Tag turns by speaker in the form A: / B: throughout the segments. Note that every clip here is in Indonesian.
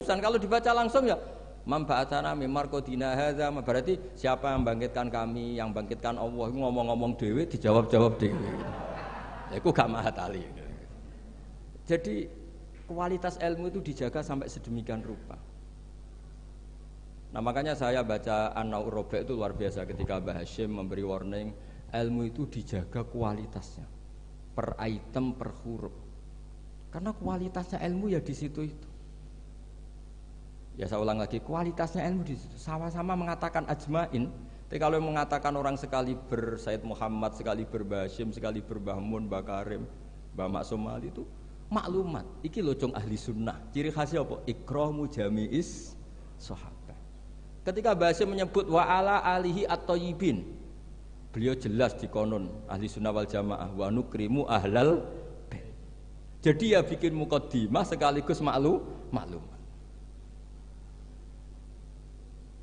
A: khubsan. Kalau dibaca langsung ya mamba'atana mimar kodina hadza, berarti siapa yang bangkitkan kami, yang bangkitkan Allah, ngomong-ngomong dewe dijawab-jawab dewe. Ya iku gak mahatali. Jadi kualitas ilmu itu dijaga sampai sedemikian rupa. Nah makanya saya baca An-Naur Robe itu luar biasa ketika Mbah Hashim memberi warning, ilmu itu dijaga kualitasnya per item per huruf. Karena kualitasnya ilmu ya di situ itu. Ya saya ulang lagi, kualitasnya ilmu di situ. Sama-sama mengatakan ajmain. Tapi kalau mengatakan orang sekali Said Muhammad, sekali Mbah Hashim, sekali Mbah Mun, Mbah Karim, Mbah Maksum Ali itu maklumat. Iki locong ahli sunnah. Ciri khasnya apa? Ikramu jami'is sahabat. Ketika Mbah Hashim menyebut wa ala alihi at-thayyibin, beliau jelas di konon ahli sunnah wal jamaah wa nukrimu ahlal bait. Jadi ya bikin muqaddimah sekaligus maklumat.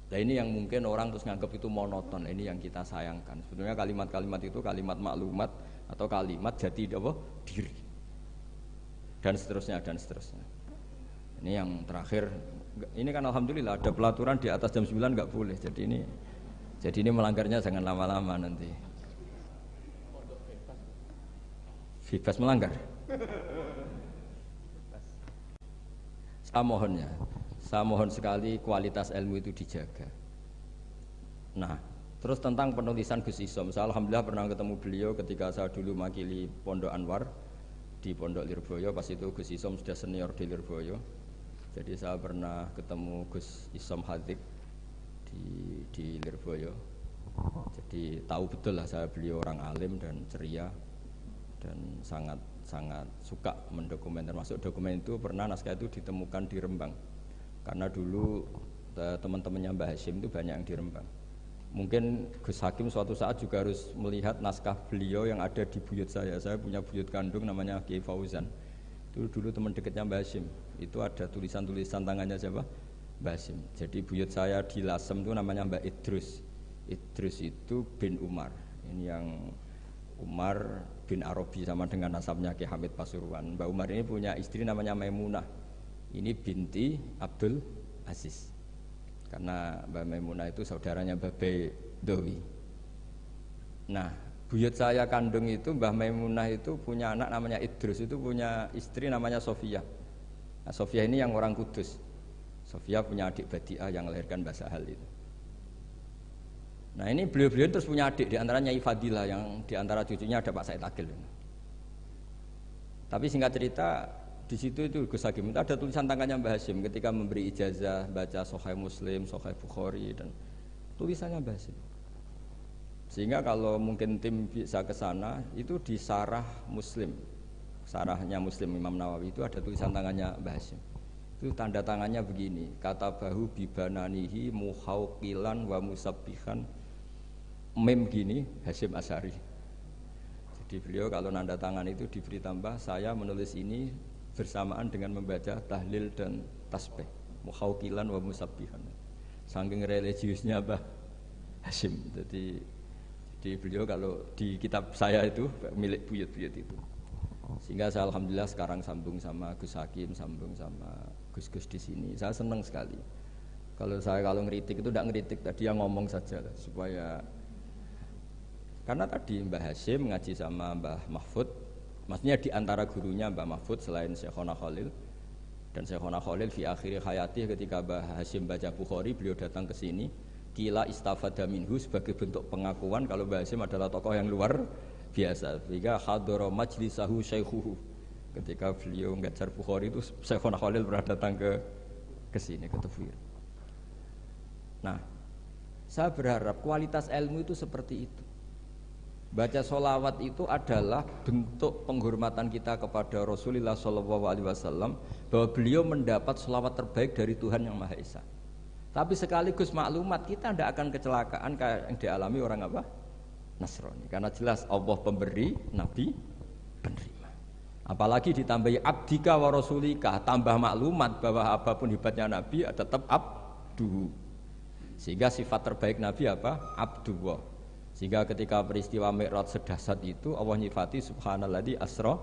A: Nah ini yang mungkin orang terus nganggap itu monoton. Ini yang kita sayangkan. Sebetulnya kalimat-kalimat itu kalimat maklumat atau kalimat jati diri. Dan seterusnya dan seterusnya. Ini yang terakhir. Ini kan alhamdulillah ada pelaturan di atas jam 9 nggak boleh. Jadi ini melanggarnya jangan lama-lama nanti. Bebas melanggar. Saya mohon sekali kualitas ilmu itu dijaga. Nah, terus tentang penulisan Gus Isom, saya alhamdulillah pernah ketemu beliau ketika saya dulu makili Pondok Anwar di Pondok Lirboyo. Pas itu Gus Isom sudah senior di Lirboyo. Jadi saya pernah ketemu Gus Isom Hadik di Lirboyo. Jadi tahu betul lah saya beliau orang alim dan ceria dan sangat suka mendokumen. Termasuk dokumen itu pernah naskah itu ditemukan di Rembang. Karena dulu teman-temannya Mbah Hashim itu banyak yang di Rembang. Mungkin Gus Hakim suatu saat juga harus melihat naskah beliau yang ada di buyut saya. Saya punya buyut kandung namanya Kiai Fauzan. Itu dulu teman dekatnya Mbah Hashim. Itu ada tulisan-tulisan tangannya siapa? Mbah Hashim. Jadi buyut saya di Lasem itu namanya Mbak Idrus. Idrus itu bin Umar. Ini yang Umar bin Arabi sama dengan nasabnya Ki Hamid Pasuruan. Mbak Umar ini punya istri namanya Maimunah. Ini binti Abdul Aziz. Karena Mbak Maimunah itu saudaranya Mbak Dowi. Nah, buyut saya kandung itu Mbah Maimunah itu punya anak namanya Idrus, itu punya istri namanya Sofia. Nah, Sofia ini yang orang Kudus. Sofia punya adik Badiah yang melahirkan Mbah Sahal itu. Nah, ini beliau-beliau terus punya adik, di antaranya Ifadilah, yang di antara cucunya ada Pak Said Agil. Tapi singkat cerita, di situ itu Gus Hakim itu ada tulisan tangannya Mbah Hashim ketika memberi ijazah baca Sahih Muslim, Sahih Bukhari dan tulisannya Mbah Hashim. Sehingga kalau mungkin tim bisa ke sana itu di Sarah Muslim, sarahnya Muslim Imam Nawawi itu ada tulisan tangannya Mbah Hashim. Itu tanda tangannya begini, kata bahu bibananihi muhauqilan wa musabbihan, mem gini Hashim Asy'ari. Jadi beliau kalau nanda tangan itu diberi tambah saya menulis ini bersamaan dengan membaca tahlil dan tasbih, muhauqilan wa musabbihan. Saking religiusnya Mbah Hashim. Jadi beliau kalau di kitab saya itu milik buyut-buyut itu. Sehingga saya alhamdulillah sekarang sambung sama Gus Hakim, sambung sama Gus-gus di sini. Saya senang sekali. Kalau ngeritik itu tidak ngeritik, tadi yang ngomong saja lah, supaya karena tadi Mbah Hashim ngaji sama Mbah Mahfud. Maksudnya di antara gurunya Mbah Mahfud selain Syekhona Khalil, dan Syekhona Khalil fi akhir hayati ketika Mbah Hashim baca Bukhari beliau datang ke sini kila istafada minhu sebagai bentuk pengakuan kalau Mbah Hashim adalah tokoh yang luar biasa. Sehingga hadara majlisahu syaikhuhu, ketika beliau ngajar Bukhari itu Syekhona Khalil pernah datang ke sini ke Tafwir. Nah, saya berharap kualitas ilmu itu seperti itu. Baca sholawat itu adalah bentuk penghormatan kita kepada Rasulullah SAW, bahwa beliau mendapat sholawat terbaik dari Tuhan Yang Maha Esa. Tapi sekaligus maklumat kita tidak akan kecelakaan kayak yang dialami orang apa? Nasrani. Karena jelas Allah pemberi, Nabi penerima. Apalagi ditambahi abdika wa rasulika, tambah maklumat bahwa apapun hebatnya Nabi tetap abduhu. Sehingga sifat terbaik Nabi apa? Abdullah. Sehingga ketika peristiwa Mi'raj sedahsyat itu Allah nyifati subhanalladzi asra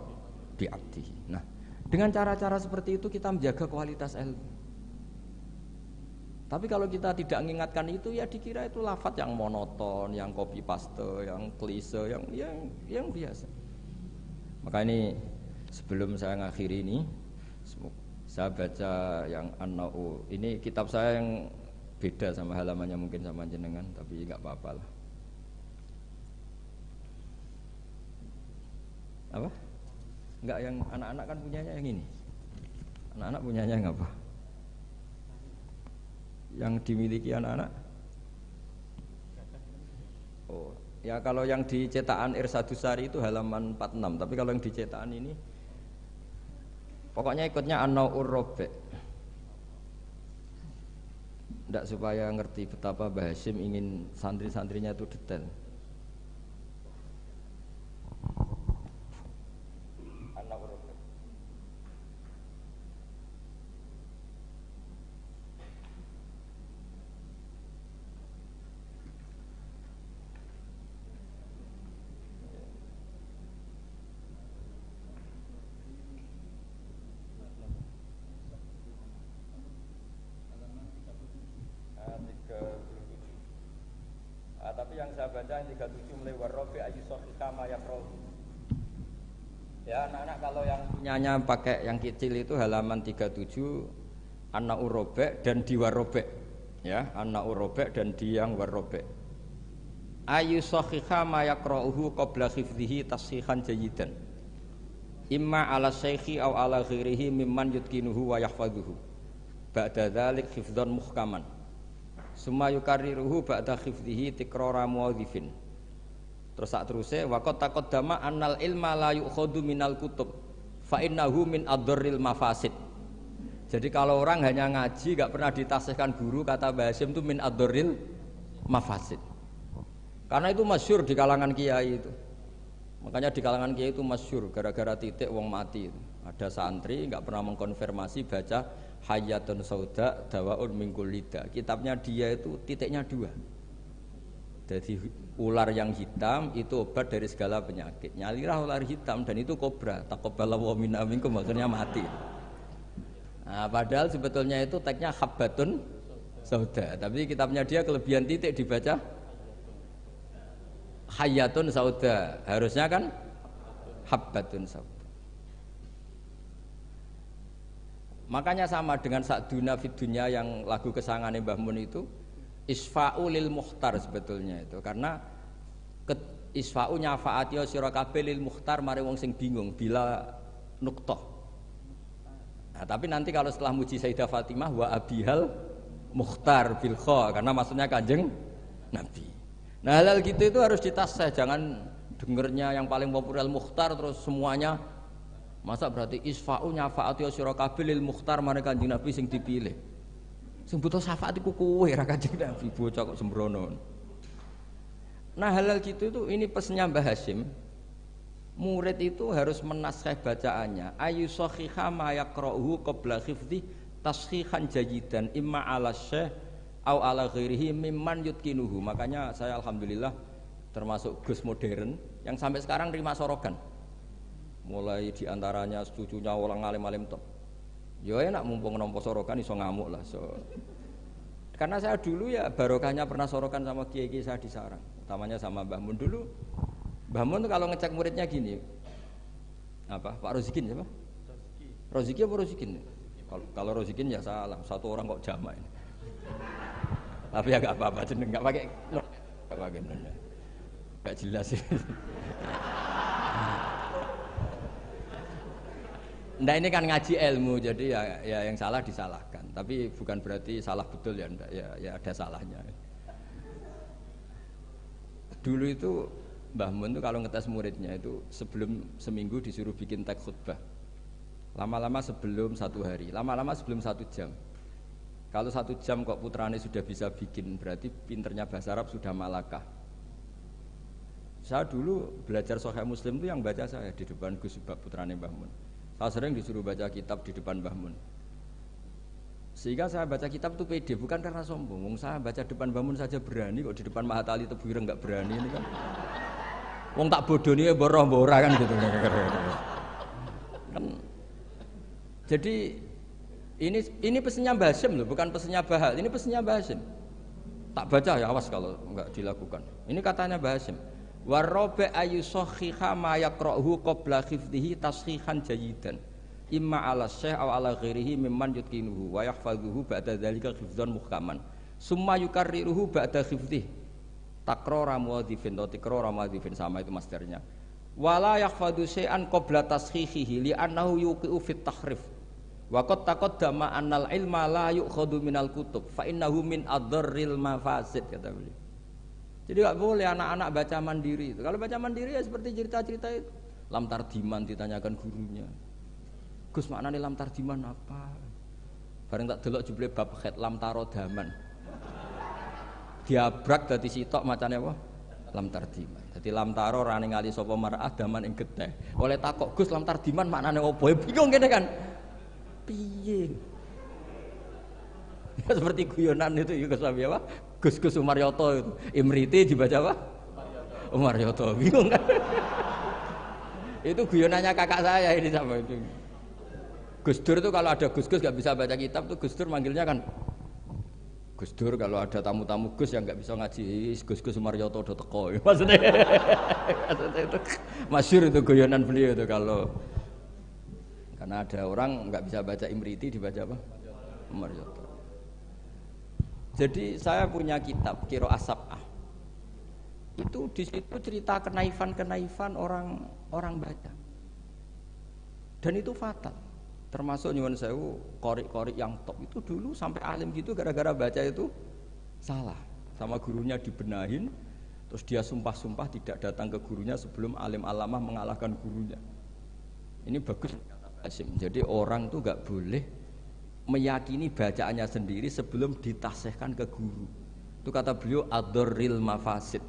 A: bi abdihi. Nah, dengan cara-cara seperti itu kita menjaga kualitas ilmu. Tapi kalau kita tidak mengingatkan itu ya dikira itu lafaz yang monoton, yang copy paste, yang klise, yang biasa. Maka ini sebelum saya ngakhiri ini, saya baca yang An-Na'u. Ini kitab saya yang beda sama halamannya mungkin sama jenengan, tapi nggak apa-apa lah. Apa? Enggak, yang anak-anak kan punyanya yang ini. Anak-anak punyanya yang apa? Yang dimiliki anak-anak? Oh, ya kalau yang di cetakan Irsadusari itu halaman 46, tapi kalau yang di cetakan ini pokoknya ikutnya An-Na'ur Rabi'. Tidak supaya ngerti betapa Mbah Hasyim ingin santri-santrinya itu detail. Tapi yang saya baca yang 37 mulai warrobi ayyusofika mayakroh. Ya anak-anak kalau yang punyanya pakai yang kecil itu halaman 37 An-Na'ur Rabi' dan di warrobi. Ya An-Na'ur Rabi' dan di yang warrobi. Ayyusofika mayakrohu qabla khifdihi tashihan jayidan. Imma ala syekhi aw ala ghirihi mimman yutkinuhu wa yahfaduhu. Ba'da dzalik hifdzan muhkaman. Summa yukarriruhu ba'da khifdihi tikrara muwadhifin. Terus sak teruse waqad taqaddama annal ilma la yu'khadhu minal kutub fa innahu min adharril mafasid. Jadi kalau orang hanya ngaji enggak pernah ditasihkan guru, kata Mbah Hasyim itu min adharril mafasid. Karena itu masyhur di kalangan kiai itu. Makanya di kalangan kiai itu masyhur gara-gara titik wong mati itu. Ada santri enggak pernah mengkonfirmasi baca Hayatun Sauda Dawaun min kulli da. Kitabnya dia itu titiknya 2. Jadi ular yang hitam itu obat dari segala penyakit. Nyalirah ular hitam dan itu kobra. Taqabbalallahu minna minkum, akhirnya mati. Nah, padahal sebetulnya itu teksnya Habbatun Sauda. Tapi kitabnya dia kelebihan titik dibaca Hayatun Sauda. Harusnya kan Habbatun Sauda. Makanya sama dengan Sa'duna fid dunya yang lagu kesangane Mbah Mun itu isfa'u lil mukhtar sebetulnya itu, karena isfa'u nyafaati sira kabeh lil mukhtar mari wong sing bingung bila nuqtah. Nah, tapi nanti kalau setelah muji Sayyidah Fatimah wa abihal mukhtar bil kha, karena maksudnya Kanjeng Nabi. Nah, hal gitu itu harus ditasih, jangan dengernya yang paling populer mukhtar terus semuanya. Masa berarti isfa'u nyafaati sira kabeh lil mukhtar mari Kanjeng Nabi sing dipilih. Sing butuh syafaat iku kowe ra Kanjeng Nabi, bocah kok sembrono. Nah, hal gitu itu ini pesannya Mbah Hasyim. Murid itu harus menaskah bacaannya. Ayu sahiha ma yaqra'uhu qabla khifdhi tashihan jayidan imma ala syekh au ala ghairihi mimman yutkinuhu. Makanya saya alhamdulillah termasuk Gus modern yang sampai sekarang terima sorogan. Mulai diantaranya cucunya orang alim-alim top. Ya enak mumpung nompo sorokan iso ngamuk lah. Karena saya dulu ya barokahnya pernah sorokan sama kiai-kiai saya di sarang, utamanya sama Mbah Mun dulu. Mbah Mun kalau ngecek muridnya gini, apa Pak Rozikin siapa? Roziki apa Rozikin? Kalau Rozikin ya salah, satu orang kok jamaah ini. Tapi ya nggak apa-apa, jeneng nggak pakai, nggak pakai benar, nggak jelas sih. Nah ini kan ngaji ilmu, jadi ya yang salah disalahkan. Tapi bukan berarti salah betul ya, enggak, ya ada salahnya. Dulu itu Mbah Mun tuh kalau ngetes muridnya itu sebelum seminggu disuruh bikin teks khutbah. Lama-lama sebelum 1 hari, lama-lama sebelum 1 jam. Kalau 1 jam kok putrane sudah bisa bikin, berarti pinternya bahasa Arab sudah malakah. Saya dulu belajar Sahih Muslim itu yang baca saya di depan Gus Subak putrane Mbah Mun. Saya sering disuruh baca kitab di depan Mbah Mun. Sehingga saya baca kitab itu pede, bukan karena sombong. Saya baca depan Mbah Mun saja berani, kok di depan Mahatali Tebuireng enggak berani ini kan. Wong tak bodoni ya boroh-boroh kan gitu. Kan. Jadi Ini pesannya Mbah Hasyim loh, bukan pesannya Bahal. Ini pesannya Mbah Hasyim. Tak baca ya, awas kalau enggak dilakukan. Ini katanya Mbah Hasyim. Warabi ayusakhiha ma yaqra'uhu qabla khifdihi tashihan jayidan. Imma ala syekh aw ala ghairihi mimman yutqinuhu wa yahfazuhu ba'da dzalika khifdzan muhkaman. Summa yukarriruhu ba'da khifdih. Takrara muadzifin atau tikrara muadzifin, sama itu masternya. Wala yahfadzu syai'an qabla tashihihi li annahu yuqi'u fit tahrif. Wa qad taqaddama annal ilma la yu'khadhu minal kutub fa innahu min adharril mafasid, kata beliau. Jadi enggak boleh anak-anak baca mandiri itu. Kalau baca mandiri ya seperti cerita-cerita itu. Lam tardiman ditanyakan gurunya. Gus maknane lam tardiman apa? Bareng tak delok jebule bab khat lam tarodaman. Diabrak dadi sitok macane apa? Lam tardiman. Dadi lam taro rane ngali sapa mar'ah daman ing getih. Oleh takok Gus lam tardiman maknane apa? Bingung kene kan. Piye? Ya, seperti guyonan itu ya Gus apa? Gus Umaryoto itu. Imriti dibaca apa? Umaryoto. Bingung kan? Itu guyonannya kakak saya ini sama itu. Gus Dur itu kalau ada Gus-Gus gak bisa baca kitab tuh Gus Dur manggilnya kan Gus Dur. Kalau ada tamu-tamu Gus yang gak bisa ngaji, Gus Umaryoto udah teko. Maksudnya itu masyhur itu guyonan beliau itu kalau karena ada orang nggak bisa baca Imriti dibaca apa? Umaryoto. Jadi saya punya kitab Qiraah Sab'ah. Itu di situ cerita kenaifan orang baca. Dan itu fatal. Termasuk nyuwun sewu qori yang top itu dulu sampai alim gitu gara-gara baca itu salah. Sama gurunya dibenahin, terus dia sumpah-sumpah tidak datang ke gurunya sebelum alim alamah mengalahkan gurunya. Ini bagus. Jadi orang tuh gak boleh meyakini bacaannya sendiri sebelum ditasihkan ke guru. Itu kata beliau adorril mafasid.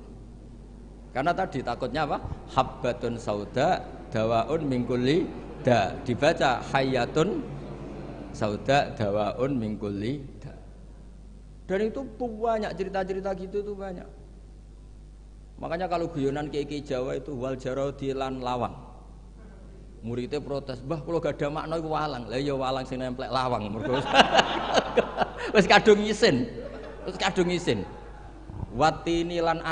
A: Karena tadi takutnya apa? Habbatun sauda dawaun mingkuli da. Dibaca hayatun sauda dawaun mingkuli da. Dan itu banyak cerita-cerita gitu tuh banyak. Makanya kalau guyonan kiai Jawa itu wal jarodi lan lawang. Muridnya protes, "Mbah kula gak ada makna iku walang." Lah ya walang sing nemplek lawang mergo wis kadung isin. Terus kadung isin. Watini lan